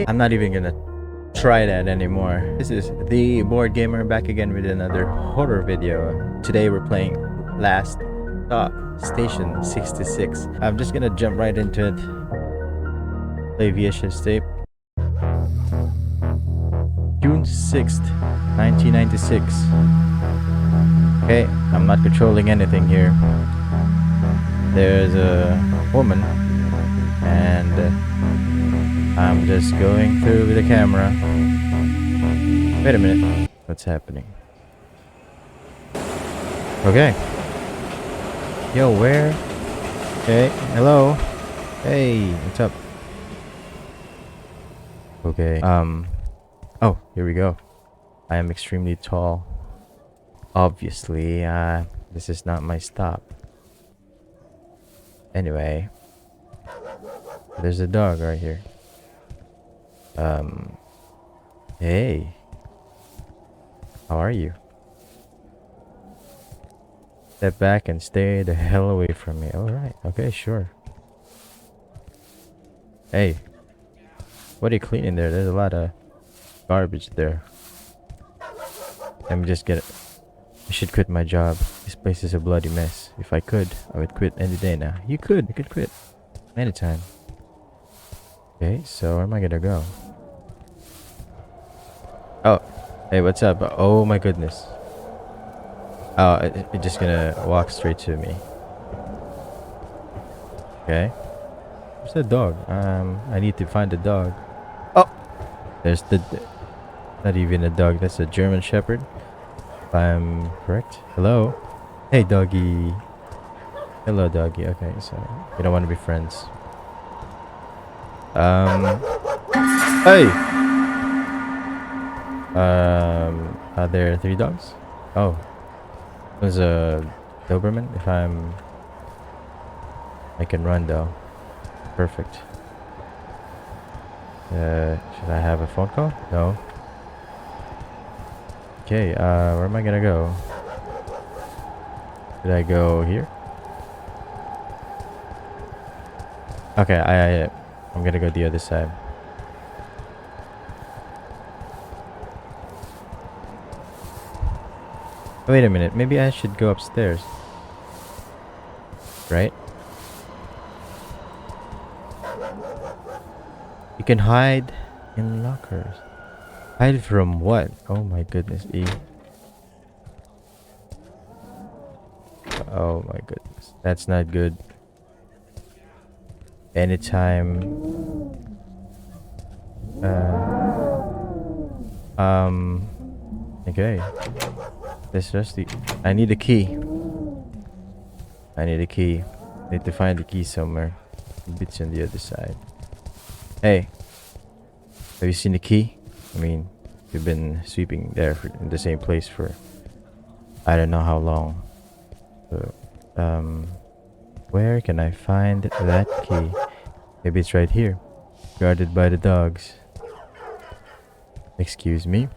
I'm not even gonna try that anymore. This is the Board Gamer back again with another horror video. Today we're playing Last Stop Station 66. I'm just gonna jump right into it. Play VHS tape. June 6th, 1996. Okay, I'm not controlling anything here. There's a woman and I'm just going through the camera. Wait a minute. What's happening? Okay. Yo, where? Okay, hello. Hey, what's up? Okay, oh, here we go. I am extremely tall. Obviously, this is not my stop. Anyway, there's a dog right here. Hey. How are you? Step back and stay the hell away from me. Alright, okay, sure. Hey. What are you cleaning there? There's a lot of garbage there. Let me just get it. I should quit my job. This place is a bloody mess. If I could, I would quit any day now. You could quit. Anytime. Okay, so where am I gonna go? Oh, hey, what's up? Oh my goodness. Oh, it's just gonna walk straight to me. Okay. Where's the dog? I need to find the dog. Oh! There's the... Not even a dog, that's a German Shepherd. If I'm correct. Hello? Hey, doggy. Hello, doggy. Okay, so we don't want to be friends. Hey! Are there 3 dogs? Oh. There's a Doberman. I can run though. Perfect. Should I have a phone call? No. Okay, where am I gonna go? Did I go here? Okay, I'm gonna go the other side. Wait a minute, maybe I should go upstairs. Right? You can hide in lockers. Hide from what? Oh my goodness, E. Oh my goodness. That's not good. Anytime. Okay. This just the... I need a key. I need a key. Need to find the key somewhere. It's on the other side. Hey. Have you seen the key? I mean, we've been sweeping there in the same place for I don't know how long. So, where can I find that key? Maybe it's right here. Guarded by the dogs. Excuse me?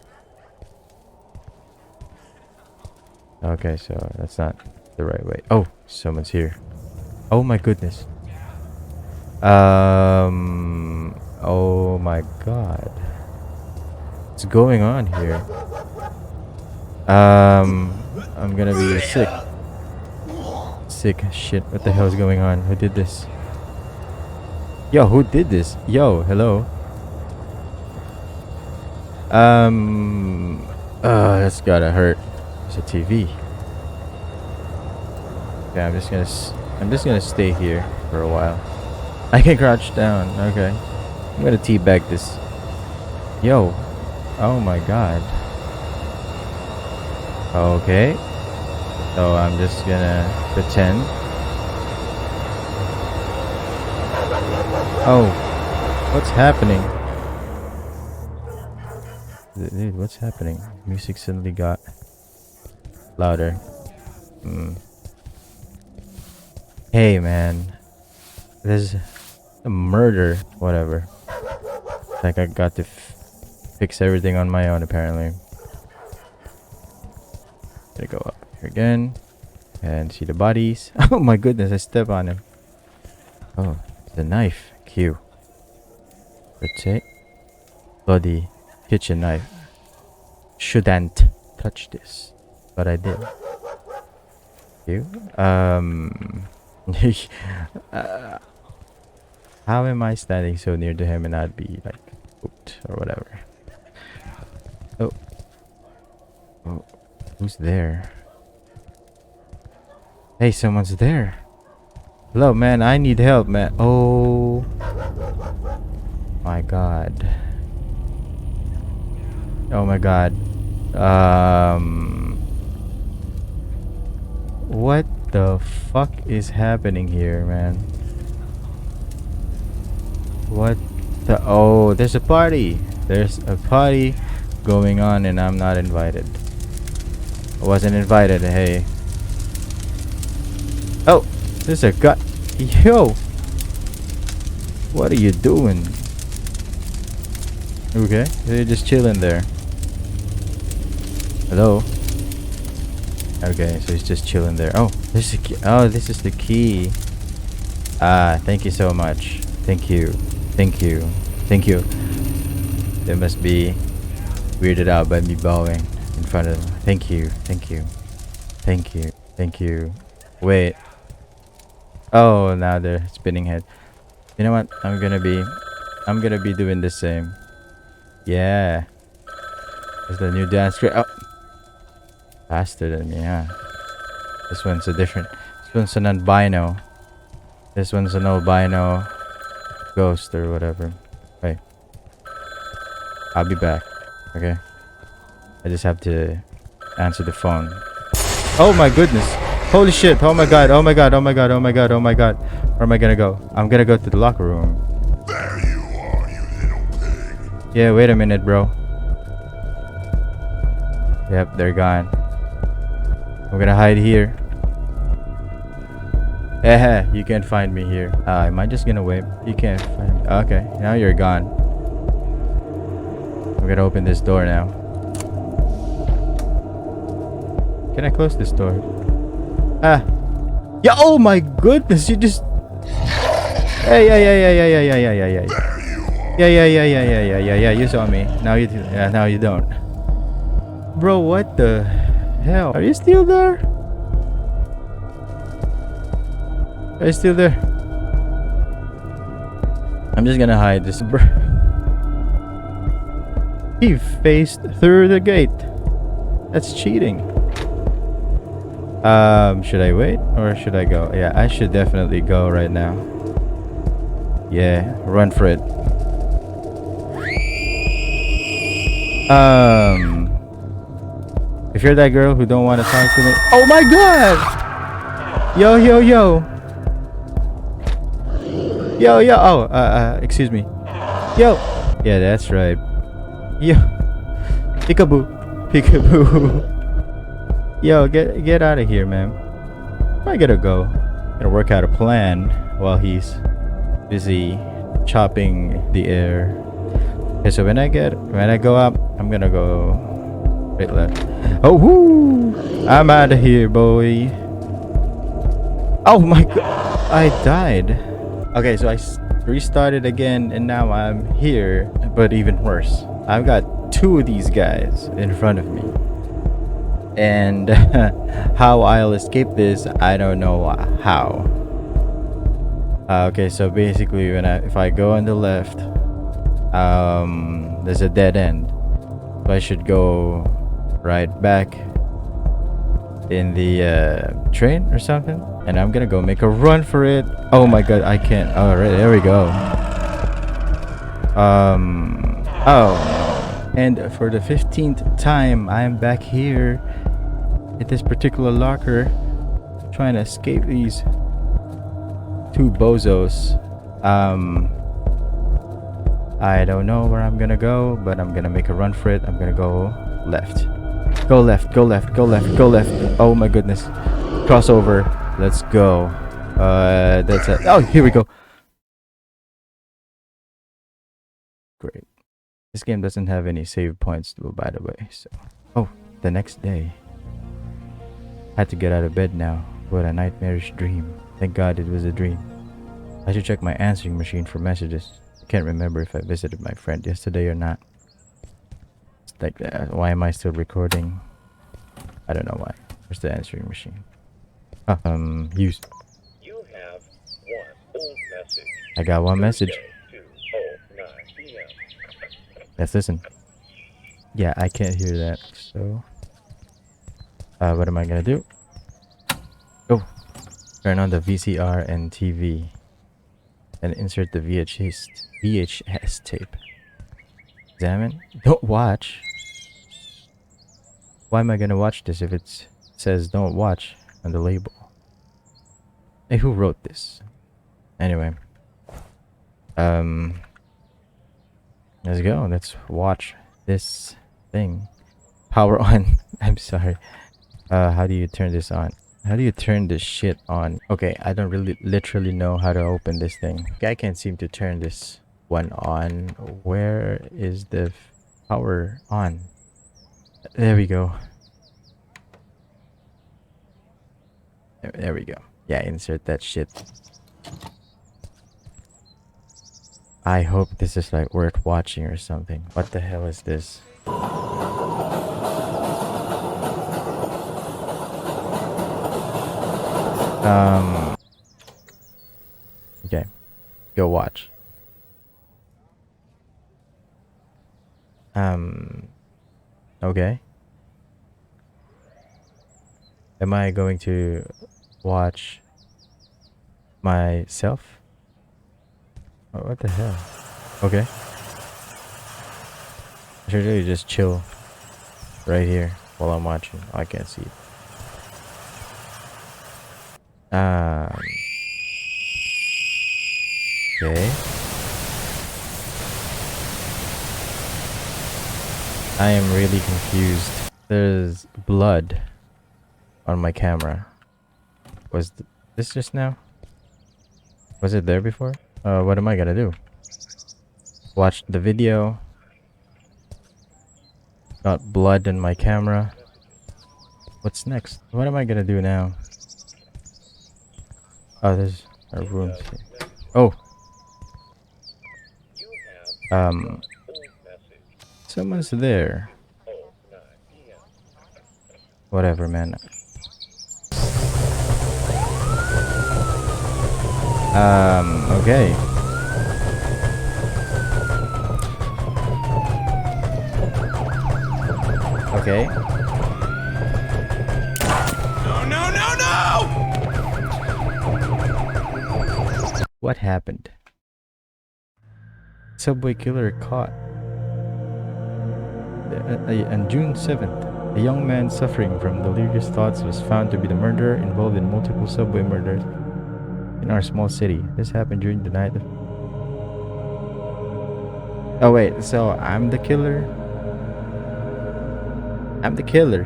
Okay, so that's not the right way. Oh, someone's here. Oh my goodness. Oh my god. What's going on here? I'm gonna be sick. Sick shit. What the hell is going on? Who did this? Yo, who did this? Yo, hello. That's gotta hurt. It's a TV. Okay, I'm just gonna stay here for a while. I can crouch down. Okay, I'm gonna teabag this. Yo, oh my god. Okay, so I'm just gonna pretend. Oh, what's happening? Dude, what's happening? Music suddenly got louder. Hey man, there's a murder. Whatever. Like I got to fix everything on my own apparently. Gonna go up here again and see the bodies. Oh my goodness, I step on him. Oh, the knife. Q. Rotate. bloody kitchen knife. Shouldn't touch this, but I did. You? uh, how am I standing so near to him and not be like spooked or whatever? Oh. Oh. Who's there? Hey, someone's there. Hello, man. I need help, man. Oh my god. Oh my god. What the fuck is happening here, man? What the? Oh, there's a party. There's a party going on and I'm not invited. I wasn't invited. Hey. Oh, there's a guy. Yo. What are you doing? Okay, they're just chilling there. Hello. Okay, so he's just chilling there. Oh, this is key. Oh, this is the key. Ah, thank you so much. Thank you. Thank you. Thank you. They must be weirded out by me bowing in front of them. Thank you. Thank you. Thank you. Thank you. Wait. Oh, now they're spinning head. You know what? I'm gonna be doing the same. Yeah. It's the new dance trick. Oh. Faster than me, huh? This one's a different. This one's an albino. This one's an albino ghost or whatever. Wait. I'll be back. Okay. I just have to answer the phone. Oh my goodness. Holy shit. Oh my god. Oh my god. Oh my god. Oh my god. Oh my god. Where am I gonna go? I'm gonna go to the locker room. There you are, you little pig. Yeah, wait a minute, bro. Yep, they're gone. I'm gonna hide here. Eh, you can't find me here. Am I just gonna wait? You can't find me. Okay, now you're gone. I'm gonna open this door now. Can I close this door? Ah. Yeah, oh my goodness, you just... Hey, yeah. Yeah, you saw me. Now you don't. Bro, what the hell? Are you still there? Are you still there? I'm just gonna hide this. He faced through the gate. That's cheating. Should I wait or should I go? Yeah, I should definitely go right now. Yeah, run for it. If you're that girl who don't want to talk to me. Oh my god! Yo. Oh, excuse me. Yo. Yeah, that's right. Yo. Peekaboo. Yo, get out of here, man. I gotta go. Gotta work out a plan while he's busy chopping the air. Okay, so when I go up, I'm gonna go right left. Oh, woo! I'm out of here, boy. Oh my god, I died. Okay, so I restarted again, and now I'm here, but even worse. I've got two of these guys in front of me, and how I'll escape this, I don't know how. Okay, so basically, if I go on the left, there's a dead end, so I should go right back in the train or something, and I'm gonna go make a run for it. Oh my god, I can't. All right, there we go. And for the 15th time, I'm back here at this particular locker, trying to escape these two bozos. I don't know where I'm gonna go, but I'm gonna make a run for it. I'm gonna go left. Go left. Oh my goodness. Crossover. Let's go. That's it. Oh, here we go. Great. This game doesn't have any save points, though, by the way. So, oh, the next day. Had to get out of bed now. What a nightmarish dream. Thank God it was a dream. I should check my answering machine for messages. I can't remember if I visited my friend yesterday or not. like that. Why am I still recording? I don't know why. Where's the answering machine? Use. You have one old message. I got one message. Thursday, 2:09 p.m. Let's listen. Yeah, I can't hear that. So, what am I gonna do? Oh, turn on the VCR and TV, and insert the VHS tape. Examine. Don't watch. Why am I gonna watch this if it says don't watch on the label? Hey, who wrote this? Anyway, let's go. Let's watch this thing. Power on. I'm sorry. How do you turn this on? How do you turn this shit on? Okay, I don't really literally know how to open this thing. Okay, I can't seem to turn this one on. Where is the power on? There we go. There we go. Yeah, insert that shit. I hope this is like worth watching or something. What the hell is this? Okay. Go watch. Okay. Am I going to watch myself? Oh, what the hell? Okay. I should really just chill right here while I'm watching. Oh, I can't see it. Okay. I am really confused. There's blood on my camera. Was this just now? Was it there before? What am I gonna do? Watch the video. Got blood in my camera. What's next? What am I gonna do now? Oh, there's a room. Oh. You have old message. Someone's there. 2:09 p.m. Whatever, man. Okay. Okay. No! What happened? Subway killer caught. On June 7th, a young man suffering from delirious thoughts was found to be the murderer involved in multiple subway murders in our small city. This happened during the night of... Oh wait, so I'm the killer? I'm the killer.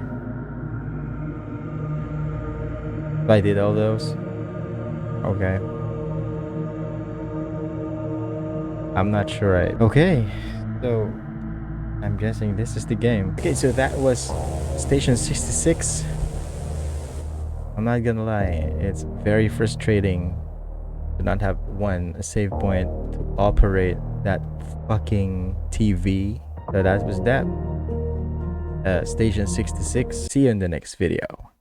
I did all those? Okay. I'm not sure Okay, so I'm guessing this is the game. Okay, so that was Station 66. I'm not gonna lie, it's very frustrating to not have a save point to operate that fucking TV. So that was that. Station 66. See you in the next video.